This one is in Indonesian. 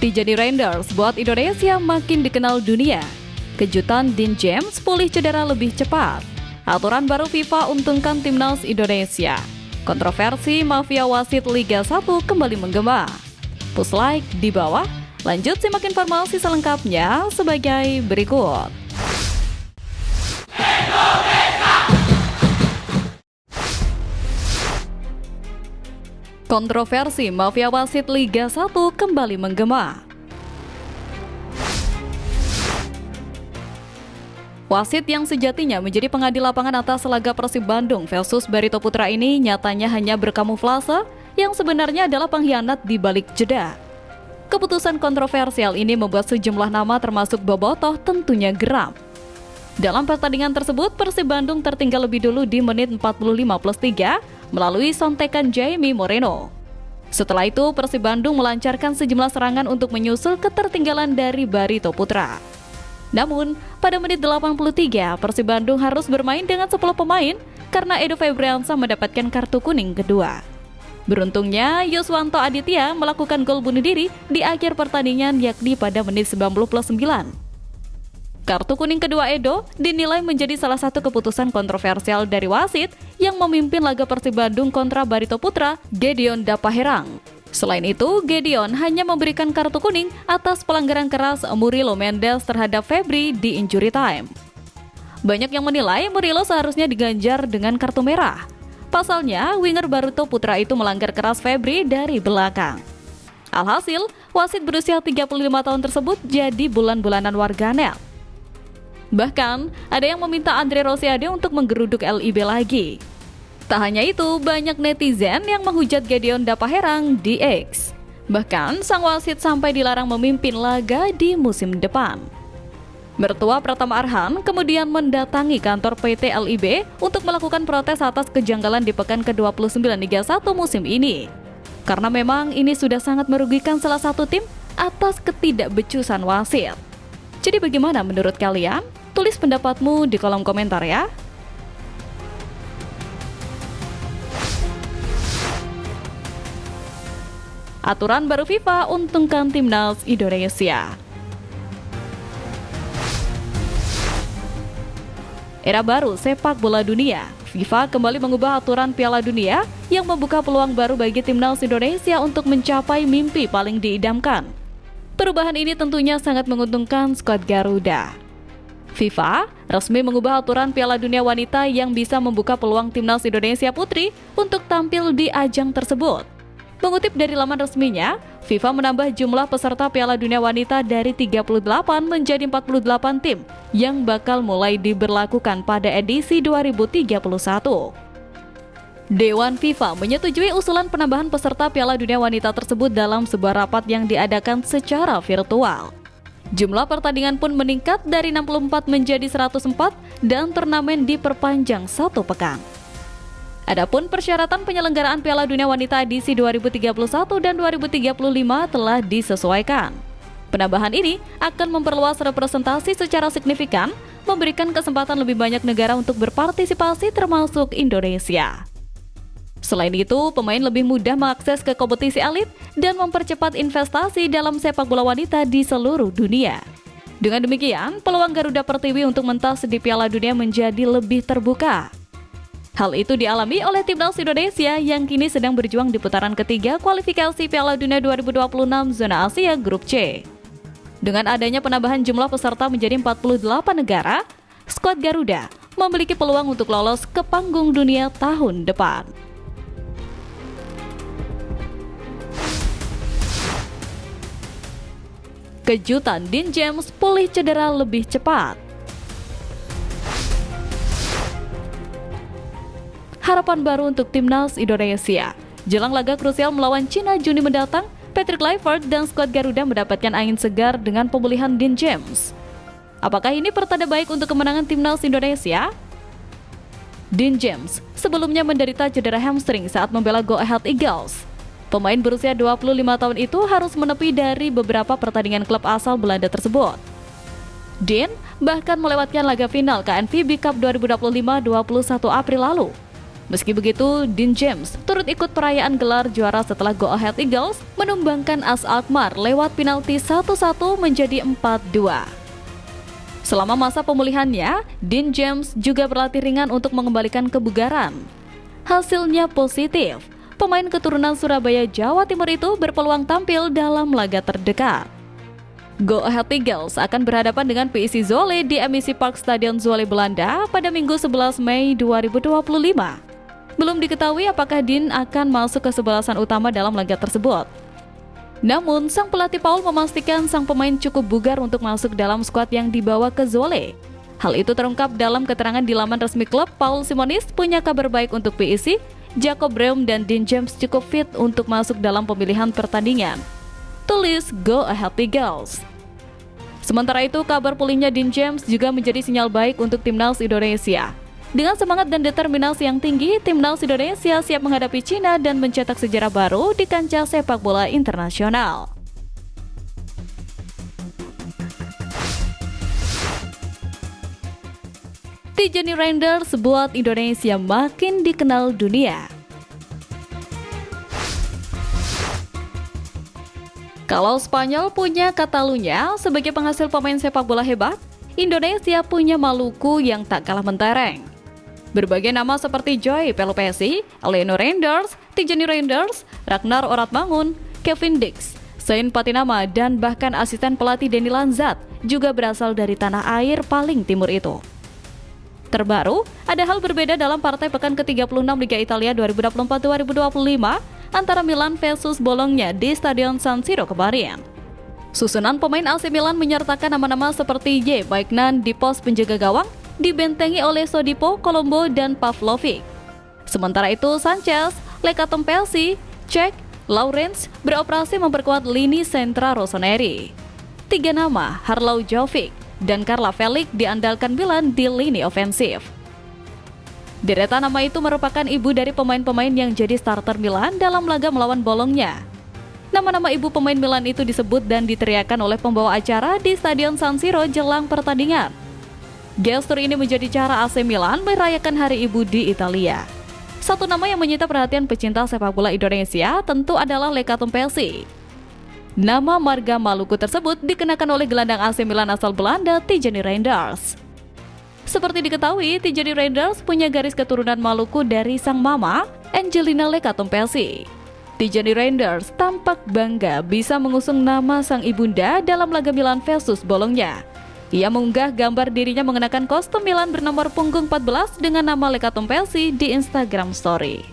Tijani Reinders buat Indonesia makin dikenal dunia. Kejutan Dean James pulih cedera lebih cepat. Aturan baru FIFA untungkan timnas Indonesia. Kontroversi mafia wasit Liga 1 kembali menggema. Push like di bawah. Lanjut simak informasi selengkapnya sebagai berikut. Kontroversi mafia wasit Liga 1 kembali menggema. Wasit yang sejatinya menjadi pengadil lapangan atas laga Persib Bandung versus Barito Putra ini nyatanya hanya berkamuflase yang sebenarnya adalah pengkhianat di balik jeda. Keputusan kontroversial ini membuat sejumlah nama termasuk Bobotoh tentunya geram. Dalam pertandingan tersebut, Persib Bandung tertinggal lebih dulu di menit 45+3 melalui sontekan Jamie Moreno. Setelah itu, Persib Bandung melancarkan sejumlah serangan untuk menyusul ketertinggalan dari Barito Putra. Namun, pada menit 83, Persib Bandung harus bermain dengan 10 pemain karena Edo Febriansyah mendapatkan kartu kuning kedua. Beruntungnya, Yuswanto Aditya melakukan gol bunuh diri di akhir pertandingan yakni pada menit 90+9. Kartu kuning kedua Edo dinilai menjadi salah satu keputusan kontroversial dari wasit yang memimpin laga Persib Bandung kontra Barito Putra, Gedeon Dapaherang. Selain itu, Gedeon hanya memberikan kartu kuning atas pelanggaran keras Murilo Mendes terhadap Febri di injury time. Banyak yang menilai Murilo seharusnya diganjar dengan kartu merah. Pasalnya, winger Barito Putra itu melanggar keras Febri dari belakang. Alhasil, wasit berusia 35 tahun tersebut jadi bulan-bulanan warganet. Bahkan, ada yang meminta Andre Rosiade untuk menggeruduk LIB lagi. Tak hanya itu, banyak netizen yang menghujat Gedeon Dapaherang di X. Bahkan, sang wasit sampai dilarang memimpin laga di musim depan. Mertua Pratama Arhan kemudian mendatangi kantor PT LIB untuk melakukan protes atas kejanggalan di pekan ke-29 Liga 1 musim ini. Karena memang ini sudah sangat merugikan salah satu tim atas ketidakbecusan wasit. Jadi bagaimana menurut kalian? Tulis pendapatmu di kolom komentar ya. Aturan baru FIFA untungkan timnas Indonesia. Era baru sepak bola dunia. FIFA kembali mengubah aturan Piala Dunia yang membuka peluang baru bagi timnas Indonesia untuk mencapai mimpi paling diidamkan. Perubahan ini tentunya sangat menguntungkan skuad Garuda. FIFA resmi mengubah aturan Piala Dunia Wanita yang bisa membuka peluang timnas Indonesia Putri untuk tampil di ajang tersebut. Mengutip dari laman resminya, FIFA menambah jumlah peserta Piala Dunia Wanita dari 38 menjadi 48 tim yang bakal mulai diberlakukan pada edisi 2031. Dewan FIFA menyetujui usulan penambahan peserta Piala Dunia Wanita tersebut dalam sebuah rapat yang diadakan secara virtual. Jumlah pertandingan pun meningkat dari 64 menjadi 104 dan turnamen diperpanjang 1 pekan. Adapun persyaratan penyelenggaraan Piala Dunia Wanita edisi 2031 dan 2035 telah disesuaikan. Penambahan ini akan memperluas representasi secara signifikan, memberikan kesempatan lebih banyak negara untuk berpartisipasi termasuk Indonesia. Selain itu, pemain lebih mudah mengakses ke kompetisi elit dan mempercepat investasi dalam sepak bola wanita di seluruh dunia. Dengan demikian, peluang Garuda Pertiwi untuk mentas di Piala Dunia menjadi lebih terbuka. Hal itu dialami oleh timnas Indonesia yang kini sedang berjuang di putaran ketiga kualifikasi Piala Dunia 2026 zona Asia Grup C. Dengan adanya penambahan jumlah peserta menjadi 48 negara, skuad Garuda memiliki peluang untuk lolos ke panggung dunia tahun depan. Kejutan Dean James pulih cedera lebih cepat. Harapan baru untuk timnas Indonesia. Jelang laga krusial melawan Cina Juni mendatang, Patrick Kluivert dan skuad Garuda mendapatkan angin segar dengan pemulihan Dean James. Apakah ini pertanda baik untuk kemenangan timnas Indonesia? Dean James sebelumnya menderita cedera hamstring saat membela Go Ahead Eagles. Pemain berusia 25 tahun itu harus menepi dari beberapa pertandingan klub asal Belanda tersebut. Dean bahkan melewatkan laga final KNVB Cup 2025 21 April lalu. Meski begitu, Dean James turut ikut perayaan gelar juara setelah Go Ahead Eagles menumbangkan AS Alkmaar lewat penalti 1-1 menjadi 4-2. Selama masa pemulihannya, Dean James juga berlatih ringan untuk mengembalikan kebugaran. Hasilnya positif. Pemain keturunan Surabaya, Jawa Timur itu berpeluang tampil dalam laga terdekat. Go Ahead Eagles akan berhadapan dengan PSV Zwolle di MSC Park Stadion Zwolle, Belanda pada Minggu 11 Mei 2025. Belum diketahui apakah Dean akan masuk ke 11-an utama dalam laga tersebut. Namun, sang pelatih Paul memastikan sang pemain cukup bugar untuk masuk dalam skuad yang dibawa ke Zwolle. Hal itu terungkap dalam keterangan di laman resmi klub. Paul Simonis punya kabar baik untuk PSV, Jacob Breum dan Dean James cukup fit untuk masuk dalam pemilihan pertandingan. Tulis Go Ahead Eagles. Sementara itu, kabar pulihnya Dean James juga menjadi sinyal baik untuk timnas Indonesia. Dengan semangat dan determinasi yang tinggi, timnas Indonesia siap menghadapi Cina dan mencetak sejarah baru di kancah sepak bola internasional. Tijani Reinders buat Indonesia makin dikenal dunia. Kalau Spanyol punya Catalunya sebagai penghasil pemain sepak bola hebat, Indonesia punya Maluku yang tak kalah mentereng. Berbagai nama seperti Joy Pelupesi, Eleno Reinders, Tijani Reinders, Ragnar Oratmangun, Kevin Dix, Zain Patinama, dan bahkan asisten pelatih Denny Lanzat juga berasal dari tanah air paling timur itu. Terbaru, ada hal berbeda dalam partai pekan ke-36 Liga Italia 2024-2025 antara Milan versus Bologna di Stadion San Siro kemarin. Susunan pemain AC Milan menyertakan nama-nama seperti Y. Baiknan di pos penjaga gawang, dibentengi oleh Sodipo, Colombo, dan Pavlovic. Sementara itu, Sanchez, Lekatompelsi, Cech, Lawrence beroperasi memperkuat lini sentra Rossoneri. 3 nama, Harlau Jovic dan Carla Felix diandalkan Milan di lini ofensif. Deretan nama itu merupakan ibu dari pemain-pemain yang jadi starter Milan dalam laga melawan Bologna. Nama-nama ibu pemain Milan itu disebut dan diteriakan oleh pembawa acara di Stadion San Siro jelang pertandingan. Gestur ini menjadi cara AC Milan merayakan Hari Ibu di Italia. Satu nama yang menyita perhatian pecinta sepak bola Indonesia tentu adalah Lekatompelsi. Nama marga Maluku tersebut dikenakan oleh gelandang AC Milan asal Belanda, Tijani Reinders. Seperti diketahui, Tijani Reinders punya garis keturunan Maluku dari sang mama, Angelina Lekatompelsi. Tijani Reinders tampak bangga bisa mengusung nama sang ibunda dalam laga Milan versus Bologna. Ia mengunggah gambar dirinya mengenakan kostum Milan bernomor punggung 14 dengan nama Lekatompelsi di Instagram Story.